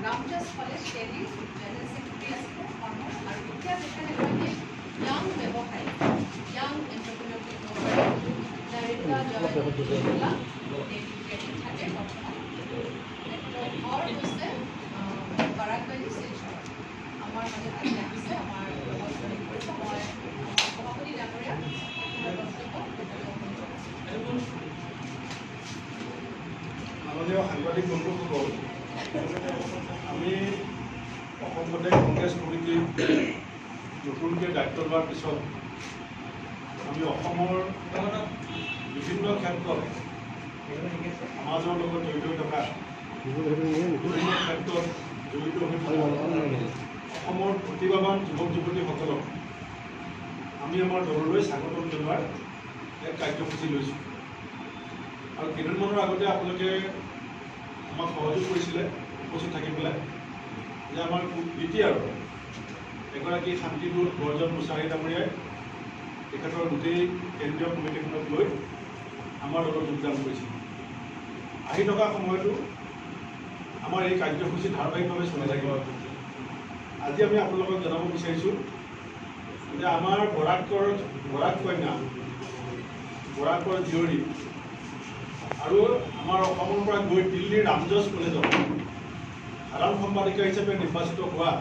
Ramjas College Delhi, General Secretary and India Vision young ବ୍ୟବসায়ী, young entrepreneur people, Narita Joy educated থাকে বৰ্তমান ঘৰ হৈছে বাৰাকবাৰী শিলচৰ আমাৰ মাজত আজি আহিছে আমাৰ লগত জড়িত কৰিছে মই সভাপতি ডাঙৰীয়া মাননীয় সাংবাদিক বন্ধুসকল আমি অসম প্ৰদেশ কংগ্ৰেছ কমিটিৰ নতুনকৈ দায়িত্ব লোৱাৰ পিছত আমি অসমৰ বিভিন্ন ক্ষেত্ৰত সমাজৰ লগত জড়িত হৈ থকা বিভিন্ন ক্ষেত্ৰত জড়িত হৈ থকা অসমৰ প্ৰতিভাৱান যুৱক যুৱতীসকলক আমি আমাৰ দললৈ স্বাগতম জনোৱাৰ এক কাৰ্যসূচী লৈছোঁ আৰু কেইদিনমানৰ আগতে আপোনালোকে আমাক সহযোগ কৰিছিলে উপস্থিত থাকি পেলাই যে আমাৰ BTR এগৰাকী শান্তিদূত বৰজন মুছাৰী ডাঙৰীয়াই তেখেতৰ গোটেই কেন্দ্ৰীয় কমিটিখনক লৈ আমাৰ দলত যোগদান কৰিছিল। আহি থকা সময়তো আমাৰ এই কাৰ্যসূচী ধাৰাবাহিকভাৱে চলি থাকিব। আজি আমি আপোনালোকক জনাব বিচাৰিছোঁ যে আমাৰ বৰাক কন্যা বৰাকৰ জীয়ৰী আৰু আমাৰ অসমৰ পৰা গৈ দিল্লীৰ ৰামজছ কলেজত সাধাৰণ সম্পাদিকা হিচাপে নিৰ্বাচিত হোৱা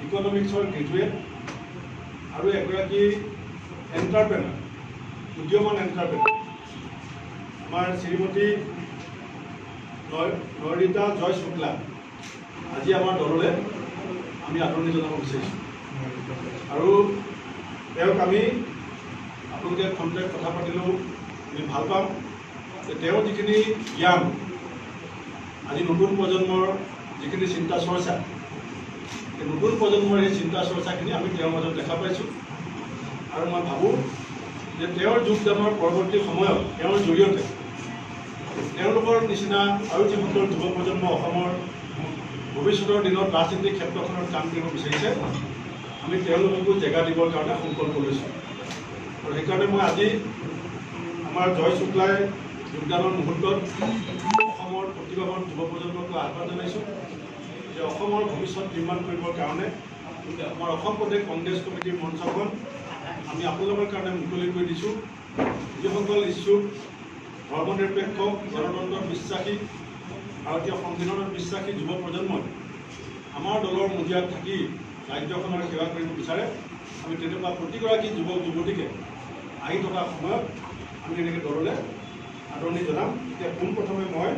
ইকনমিক্সৰ গ্ৰেজুৱেট আৰু এগৰাকী এণ্টাৰপ্ৰেনাৰ উদীয়মান এণ্টাৰপ্ৰেনাৰ আমাৰ শ্ৰীমতী নৰিতা জয় শুক্লা আজি আমাৰ দললৈ আমি আদৰণি জনাব বিচাৰিছোঁ আৰু তেওঁক আমি আপোনালোকে খন্তেক কথা পাতিলেও আমি ভাল পাম যে তেওঁৰ যিখিনি জ্ঞান আজি নতুন প্ৰজন্মৰ যিখিনি চিন্তা চৰ্চা এই নতুন প্ৰজন্মৰ এই চিন্তা চৰ্চাখিনি আমি তেওঁৰ মাজত দেখা পাইছোঁ আৰু মই ভাবোঁ যে তেওঁৰ যোগদানৰ পৰৱৰ্তী সময়ত তেওঁৰ জৰিয়তে তেওঁলোকৰ নিচিনা আৰু যিসকল যুৱ প্ৰজন্ম অসমৰ ভৱিষ্যতৰ দিনত ৰাজনীতিক ক্ষেত্ৰখনত কাম কৰিব বিচাৰিছে আমি তেওঁলোককো জেগা দিবৰ কাৰণে সংকল্প লৈছোঁ আৰু সেইকাৰণে মই আজি আমাৰ জয় শুক্লাই যোগদানৰ মুহূৰ্তত অসমৰ প্ৰতিভাৱান যুৱ প্ৰজন্মক আহ্বান জনাইছোঁ যে অসমৰ ভৱিষ্যত নিৰ্মাণ কৰিবৰ কাৰণে আমাৰ অসম প্ৰদেশ কংগ্ৰেছ কমিটিৰ মঞ্চখন আমি আপোনালোকৰ কাৰণে মুকলি কৰি দিছোঁ। যিসকল ইচ্ছুক ধৰ্মনিৰপেক্ষ গণতন্ত্ৰত বিশ্বাসী ভাৰতীয় সংবিধানত বিশ্বাসী যুৱ প্ৰজন্মই আমাৰ দলৰ মজিয়াত থাকি ৰাজ্যখনৰ সেৱা কৰিব বিচাৰে আমি তেনেকুৱা প্ৰতিগৰাকী যুৱক যুৱতীকে আহি থকা সময়ত আমি এনেকৈ দললৈ আদৰণি জনাম। এতিয়া পোনপ্ৰথমে মই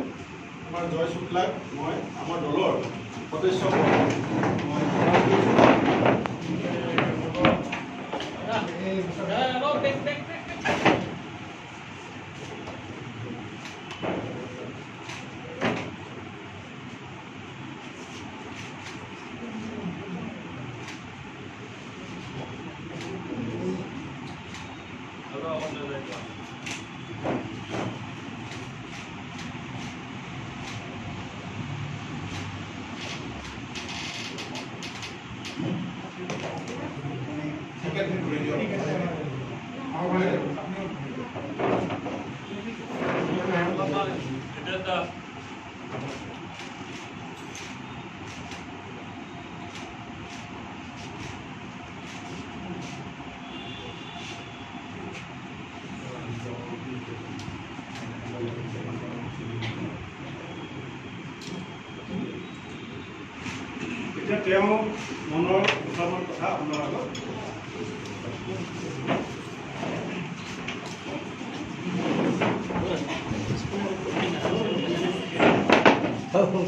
আমাৰ জয় শুক্লাক মই আমাৰ দলৰ সদস্য এতিয়া তেওঁ মনৰ দুটামান কথা আপোনাৰ আগত নমস্কার,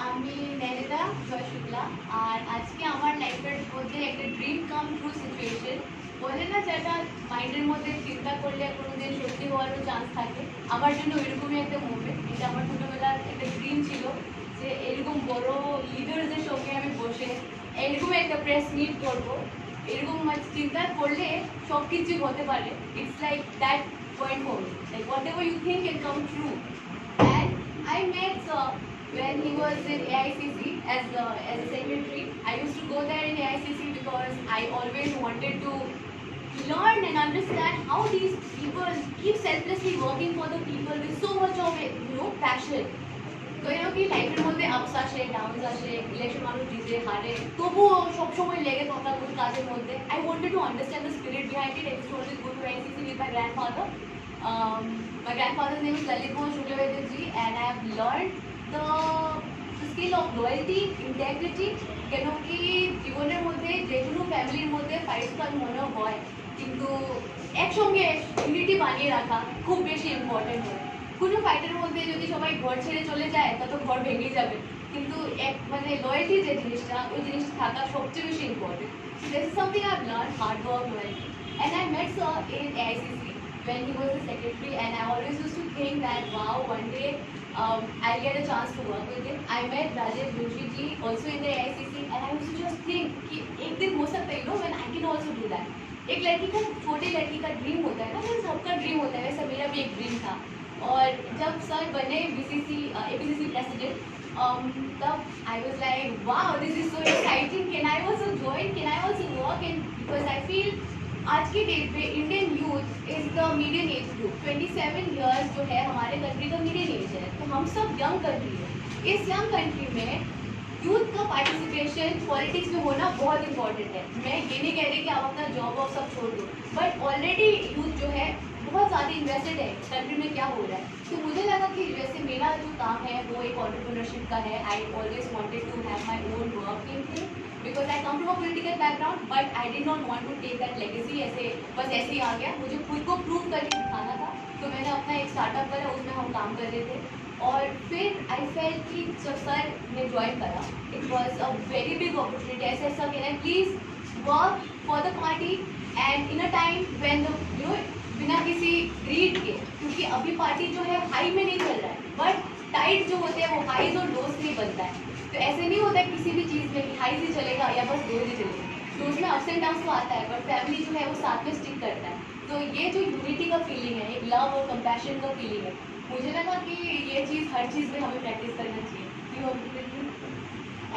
আমি নয়নিতা জয় শুক্লা। আর আজকে আমার লাইফের মধ্যে একটা ড্রিম কাম ট্রু সিচুয়েশন বলে না, যেটা মাইন্ডের মধ্যে চিন্তা করলে কোনোদিন সত্যি হওয়ারও চান্স থাকে। আমার জন্য ওইরকমই একটা মুভমেন্ট। এটা আমার ছোটোবেলার একটা ড্রিম ছিল যে এরকম বড় লিডারদের সঙ্গে আমি বসে এরকম একটা প্রেস মিট করবো। এরকম চিন্তা করলে সব কিছু হতে পারে। It's like that point for me, like whatever you think can come true. And I met when he was in AICC as a secretary. I used to go there in AICC because I always wanted to learn and understand how these people keep selflessly working for the people with so much of passion. তো এরকম লাইফের মধ্যে আপস আসে, downs আসে, election মানুষ জিতে হারে, তবুও সবসময় লেগে থাকা ওই কাজের মধ্যে। I wanted to understand the spirit behind it. I used to always go to AICC with my grandfather. My grandfather's name is Lalit Mohan Shuklavaidyar ji, and I have learned the skill of loyalty, integrity. কেন কি জীবনের মধ্যে যে কোনো ফ্যামিলির মধ্যে fight তো আমি মনে হয়, কিন্তু একসঙ্গে ইউনিটি বানিয়ে রাখা খুব বেশি ইম্পর্টেন্ট হয়। কোনো ফাইটের মধ্যে যদি সবাই ঘর ছেড়ে চলে যায় তত ঘর ভেঙে যাবে, কিন্তু এক মানে লয়্যালটি যে জিনিসটা, ওই জিনিসটা থাকা সবচেয়ে বেশি important. So this is something I have learn, hard work, loyalty. And I met sir in AICC when he was the secretary, and I always used to think that wow, one day I'll get a chance to work with him. I met Rajesh Joshi ji also in the AICC, and I used to just think कि एक दिन हो सकता है, when I can also do that. एक लड़की का, छोटी लड़की का ड्रीम होता है ना, वो सबका ड्रीम होता है, वैसा मेरा भी एक ड्रीम था। और जब सर बने APCC प्रेसिडेंट, तब I was like wow, this is so exciting, can I also join, can I also work in, because I feel आज की डेट पे Indian youth is the median age group. 27 years जो है हमारे country का median as है, तो हम सब यंग कंट्री है। इस यंग कंट्री में यूथ का पार्टिसिपेशन पॉलिटिक्स में होना बहुत इंपॉर्टेंट है। मैं ये नहीं कह रही कि आप अपना जॉब वॉब सब छोड़ दो, बट ऑलरेडी यूथ जो है बहुत ज़्यादा इन्वेस्टेड है कंट्री में क्या हो रहा है। तो मुझे लगा कि जैसे मेरा जो काम है वो एक एंटरप्रेन्योरशिप का है। I always wanted to have my own working thing, because I come from a political background, but I did not want to take that legacy ऐसे बस ऐसे ही आ गया। मुझे खुद को प्रूव करके दिखाना था, तो मैंने अपना एक स्टार्टअप करा, उसमें हम काम कर रहे थे। और फिर आई फेल्ट कि जब सर ने ज्वाइन करा, it was a very big opportunity. ऐसा ऐसा कहना है, please work for the party and in a time when बिना किसी ग्रीड के, क्योंकि अभी पार्टी जो है हाई में नहीं चल रहा है, बट टाइट जो होते हैं वो हाईज और लोज नहीं बनता है। तो ऐसे नहीं होता है किसी भी चीज़ में हाई से चलेगा या बस लो ही चलेगा, तो उसमें अप्स एंड डाउन्स तो आता है, बट फैमिली जो है वो साथ में स्टिक करता है। तो ये जो यूनिटी का फीलिंग है, एक लव और कंपैशन का फीलिंग है, मुझे लगा कि ये चीज़ हर चीज़ में हमें प्रैक्टिस करना चाहिए।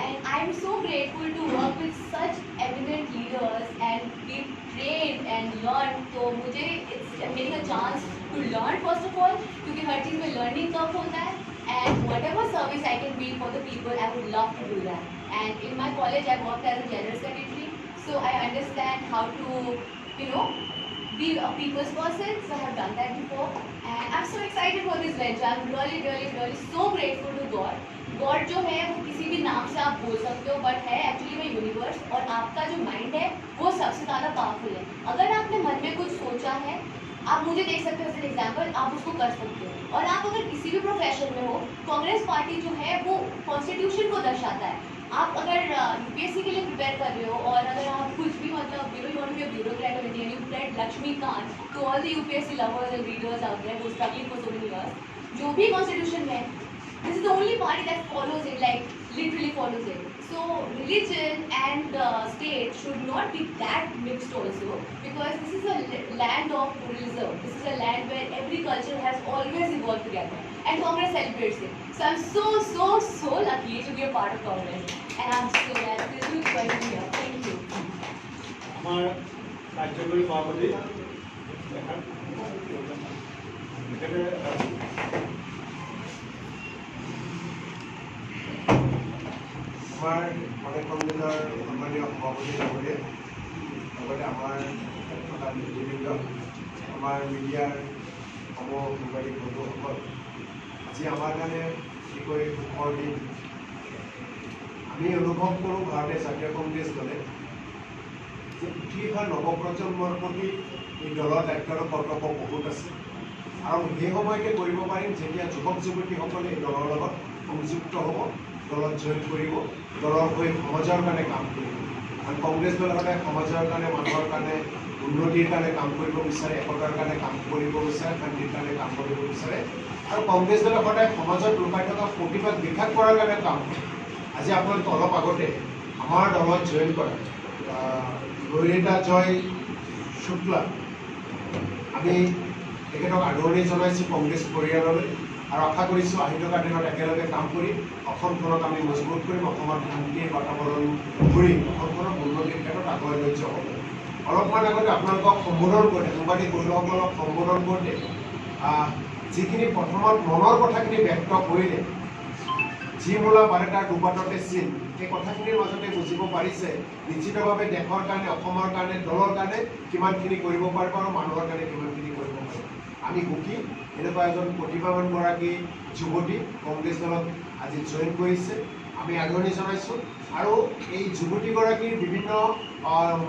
And I'm so grateful to work with such eminent leaders and be trained and learn. तो मुझे it's getting a chance to learn first of all, क्योंकि हर चीज़ में learning curve होता है, and whatever service I can be for the people, I would love to do that. And in my college, I worked as a general secretary, so I understand how to, be a people's person. So I have done that before, and I'm so excited for this venture. I'm really so grateful to God. God जो है वो किसी भी नाम से आप बोल सकते हो, बट है एक्चुअली में यूनिवर्स, और आपका जो माइंड है वो सबसे ज़्यादा पावरफुल है। अगर आपने मन में कुछ सोचा है, आप मुझे देख सकते हो एज एग्जाम्पल, आप उसको कर सकते हो। और आप अगर किसी भी प्रोफेशन में हो, कांग्रेस पार्टी जो है वो कॉन्स्टिट्यूशन को दर्शाता है। आप अगर यूपीएससी के लिए प्रिपेयर कर रहे हो, और अगर आप कुछ भी मतलब you want to be a bureaucrat of India, you read Laxmikanth, to all the UPSC lovers and readers out there who struggling for so many years, जो भी कॉन्स्टिट्यूशन में this is the only party that follows it, like literally follows it. So religion and state should not be that mixed also, because this is a land of pluralism. This is a land where every culture has always evolved together, and Congress celebrates it. So I'm so lucky to be a part of Congress, and I'm so glad this is going to be here. Thank you. আমাৰ কাৰ্যকৰী সভাপতি আমাৰ college কংগ্ৰেছৰ সন্মানীয় সভাপতি ডাঙৰীয়া, লগতে আমাৰ থকা নেতৃবৃন্দ, আমাৰ মিডিয়াৰ সমূহ সাংবাদিক বন্ধুসকল, আজি আমাৰ কাৰণে অতিকৈ সুখৰ দিন। আমি অনুভৱ কৰোঁ ভাৰতীয় জাতীয় কংগ্ৰেছ দলে যে উঠি অহা নৱপ্ৰজন্মৰ প্ৰতি এই দলৰ দায়িত্ব আৰু কৰ্তব্য বহুত আছে আৰু সেই সময়তে কৰিব পাৰিম যেতিয়া যুৱক যুৱতীসকলে এই দলৰ লগত সংযুক্ত হ'ব, দলত জইন কৰিব, দলৰ হৈ সমাজৰ কাৰণে কাম কৰিব। কাৰণ কংগ্ৰেছ দলে সদায় সমাজৰ কাৰণে, মানুহৰ কাৰণে, উন্নতিৰ কাৰণে কাম কৰিব বিচাৰে, একতাৰ কাৰণে কাম কৰিব বিচাৰে, শান্তিৰ কাৰণে কাম কৰিব বিচাৰে আৰু কংগ্ৰেছ দলে সদায় সমাজত লুকাই থকা প্ৰতিবাদ বিকাশ কৰাৰ কাৰণে কাম কৰে। আজি আপোনালোকে অলপ আগতে আমাৰ দলত জইন কৰা নৈনিতা জয় শুক্লা, আমি তেখেতক আদৰণি জনাইছোঁ কংগ্ৰেছ পৰিয়াললৈ আৰু আশা কৰিছোঁ আহি থকা দিনত একেলগে কাম কৰি অসমখনক আমি মজবুত কৰিম, অসমৰ শান্তিৰ বাতাবৰণ কৰি অসমখনক উন্নতিৰ ক্ষেত্ৰত আগুৱাই লৈ যোৱা হ'ব। অলপমান আগতে আপোনালোকক সম্বোধন কৰোঁতে, সাংবাদিক বন্ধুসকলক সম্বোধন কৰোঁতে যিখিনি প্ৰথমত মনৰ কথাখিনি ব্যক্ত কৰিলে, যি মূলা পাৰে তাৰ দুপাততে চিন, সেই কথাখিনিৰ মাজতে বুজিব পাৰিছে নিশ্চিতভাৱে দেশৰ কাৰণে, অসমৰ কাৰণে, দলৰ কাৰণে কিমানখিনি কৰিব পাৰিব আৰু মানুহৰ কাৰণে কিমানখিনি কৰিব পাৰিব। আমি সুখী এনেকুৱা এজন প্ৰতিভাৱানগৰাকী যুৱতী কংগ্ৰেছ দলত আজি জইন কৰিছে, আমি আদৰণি জনাইছোঁ আৰু এই যুৱতীগৰাকীৰ বিভিন্ন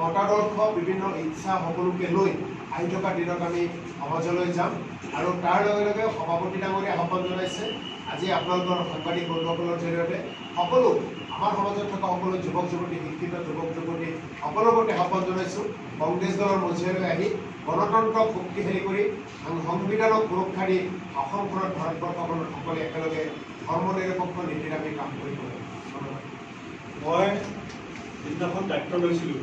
মতাদৰ্শ, বিভিন্ন ইচ্ছা সকলোকে লৈ আহি থকা দিনত আমি সমাজলৈ যাম আৰু তাৰ লগে লগে সভাপতি ডাঙৰীয়া আহ্বান জনাইছে আজি আপোনালোকৰ সাংবাদিক বন্ধুসকলৰ জৰিয়তে সকলো আমাৰ সমাজত থকা সকলো যুৱক যুৱতী, শিক্ষিত যুৱক যুৱতী সকলোৰ প্ৰতি আহ্বান জনাইছোঁ কংগ্ৰেছ দলৰ মজিয়ালৈ আহি গণতন্ত্ৰক শক্তিশালী কৰি সংবিধানক সুৰক্ষা দি অসমখনত, ভাৰতবৰ্ষখনত সকলোৱে একেলগে ধৰ্মনিৰপেক্ষ নীতিৰে আমি কাম কৰিব লাগিব। মই যিদিনাখন দায়িত্ব লৈছিলোঁ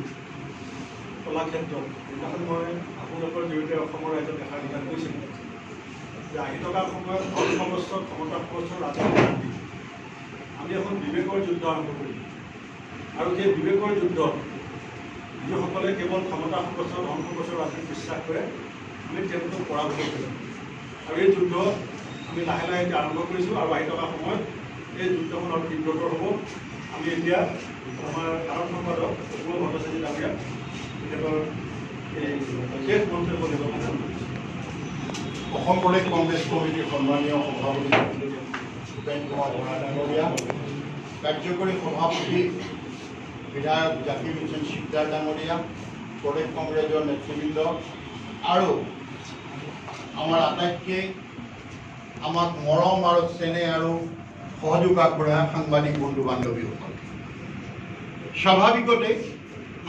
কলাক্ষেত্ৰত, সেইদিনাখন মই আপোনালোকৰ জৰিয়তে অসমৰ ৰাইজক এষাৰ নিদান কৰিছিলোঁ যে আহি থকা সময়ত ধন সমস্যা, ক্ষমতা সমস্যা, ৰাজনীতি আমি এখন বিবেকৰ যুদ্ধ আৰম্ভ কৰিম আৰু সেই বিবেকৰ যুদ্ধত যিসকলে কেৱল ক্ষমতা সমস্যা, ধন সমস্যা, ৰাজনীতি বিশ্বাস কৰে আমি তেওঁলোকক পৰাভূত কৰিম আৰু এই যুদ্ধ আমি লাহে লাহে এতিয়া আৰম্ভ কৰিছোঁ আৰু আহি থকা সময়ত এই যুদ্ধখন আৰু তীব্ৰতৰ হ'ব। আমি এতিয়া আমাৰ সাধাৰণ সম্পাদক উপল ভট্টাচাৰ্য ডাঙৰীয়া তেখেতৰ এই শেষ মন্তব্য দিবলৈ কৰিছোঁ। অসম প্ৰদেশ কংগ্ৰেছ কমিটিৰ সন্মানীয় সভাপতি ভূপেন কুমাৰ বৰা ডাঙৰীয়া, কাৰ্যকৰী সভাপতি বিধায়ক জাকিৰ হোসেন শিকদাৰ ডাঙৰীয়া, প্ৰদেশ কংগ্ৰেছৰ নেতৃবৃন্দ আৰু আমাৰ আটাইতকৈ আমাক মৰম আৰু চেনেহ আৰু সহযোগ আগবঢ়োৱা সাংবাদিক বন্ধু বান্ধৱীসকল, স্বাভাৱিকতে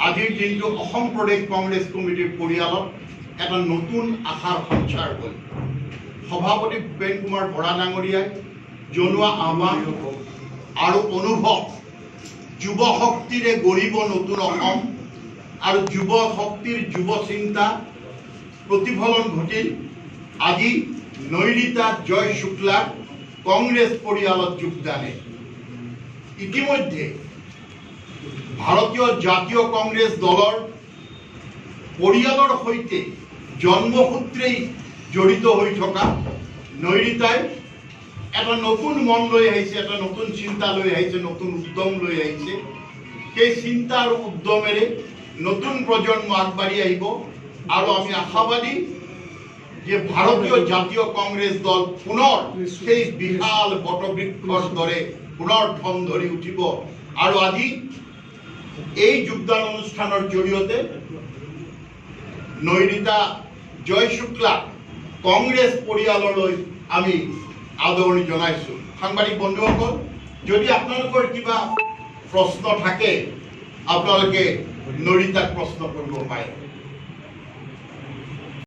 আজিৰ দিনটো অসম প্ৰদেশ কংগ্ৰেছ কমিটিৰ পৰিয়ালত এটা নতুন আশাৰ সঞ্চাৰ হ'ল। সভাপতি ভূপেন কুমাৰ বৰা ডাঙৰীয়াই জনোৱা আহ্বান আৰু অনুভৱ, যুৱ শক্তিৰে গঢ়িব নতুন অসম আৰু যুৱ শক্তিৰ যুৱ চিন্তা প্ৰতিফলন ঘটিল আজি নৈনিতা জয় শুক্লাৰ কংগ্ৰেছ পৰিয়ালত যোগদানে। ইতিমধ্যে ভাৰতীয় জাতীয় কংগ্ৰেছ দলৰ পৰিয়ালৰ সৈতে জন্মসূত্ৰেই জড়িত হৈ থকা নৈনিতাই এটা নতুন মন লৈ আহিছে, এটা নতুন চিন্তা লৈ আহিছে, নতুন উদ্যম লৈ আহিছে। সেই চিন্তা আৰু উদ্যমেৰে নতুন প্ৰজন্ম আগবাঢ়ি আহিব আৰু আমি আশাবাদী যে ভাৰতীয় জাতীয় কংগ্ৰেছ দল পুনৰ সেই বিশাল বটবৃক্ষৰ দৰে পুনৰ ঠন ধৰি উঠিব আৰু আজি এই যোগদান অনুষ্ঠানৰ জৰিয়তে নৈনিতা জয় শুক্লা কংগ্ৰেছ পৰিয়াললৈ আমি আদৰণি জনাইছোঁ। সাংবাদিক বন্ধুসকল, যদি আপোনালোকৰ কিবা প্ৰশ্ন থাকে আপোনালোকে নৈনিতাক প্ৰশ্ন কৰিব পাৰে।